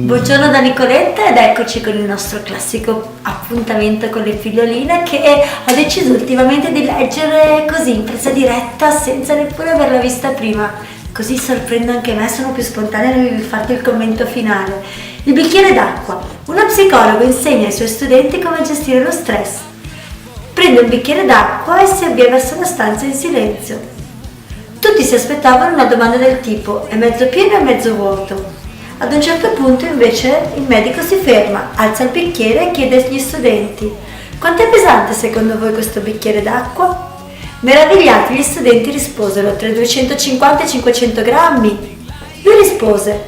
Buongiorno da Nicoletta ed eccoci con il nostro classico appuntamento con le figlioline che ho deciso ultimamente di leggere così in presa diretta senza neppure averla vista prima, così sorprendo anche me, sono più spontanea nel farti il commento finale. Il bicchiere d'acqua. Uno psicologo insegna ai suoi studenti come gestire lo stress. Prende un bicchiere d'acqua e si avvia verso la stanza in silenzio. Tutti si aspettavano una domanda del tipo: è mezzo pieno o mezzo vuoto? Ad un certo punto invece il medico si ferma, alza il bicchiere e chiede agli studenti: quanto è pesante secondo voi questo bicchiere d'acqua? Meravigliati gli studenti risposero: tra i 250 e i 500 grammi. Lui rispose: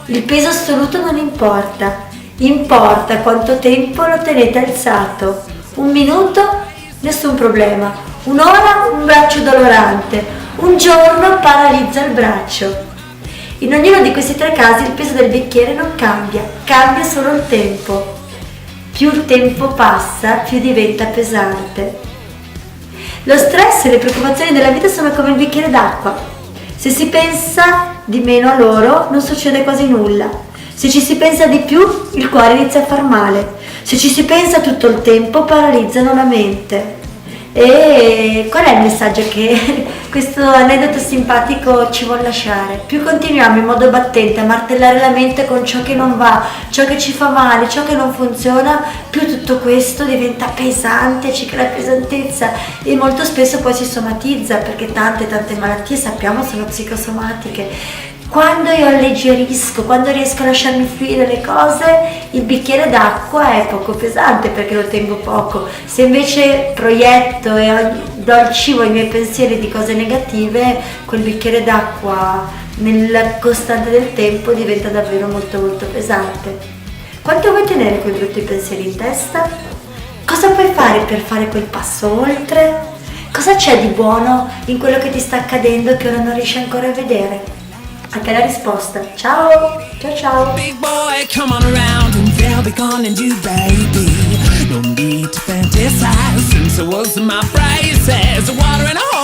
il peso assoluto non importa, importa quanto tempo lo tenete alzato. 1 minuto? Nessun problema. Un'ora? Un braccio dolorante. Un giorno paralizza il braccio. In ognuno di questi 3 casi il peso del bicchiere non cambia, cambia solo il tempo. Più il tempo passa, più diventa pesante. Lo stress e le preoccupazioni della vita sono come il bicchiere d'acqua. Se si pensa di meno a loro, non succede quasi nulla. Se ci si pensa di più, il cuore inizia a far male. Se ci si pensa tutto il tempo, paralizzano la mente. E qual è il messaggio che questo aneddoto simpatico ci vuole lasciare? Più continuiamo in modo battente a martellare la mente con ciò che non va, ciò che ci fa male, ciò che non funziona, più tutto questo diventa pesante, ci crea pesantezza e molto spesso poi si somatizza, perché tante malattie sappiamo sono psicosomatiche. Quando io alleggerisco, quando riesco a lasciarmi fluire le cose, il bicchiere d'acqua è poco pesante perché lo tengo poco. Se invece proietto e do il cibo ai miei pensieri di cose negative, quel bicchiere d'acqua nel costante del tempo diventa davvero molto pesante. Quanto vuoi tenere quei brutti pensieri in testa? Cosa puoi fare per fare quel passo oltre? Cosa c'è di buono in quello che ti sta accadendo che ora non riesci ancora a vedere? A te la risposta. Ciao, ciao. Big boy, come on around and they'll be calling you baby. No need to fantasize, since it was my phrases. Water in a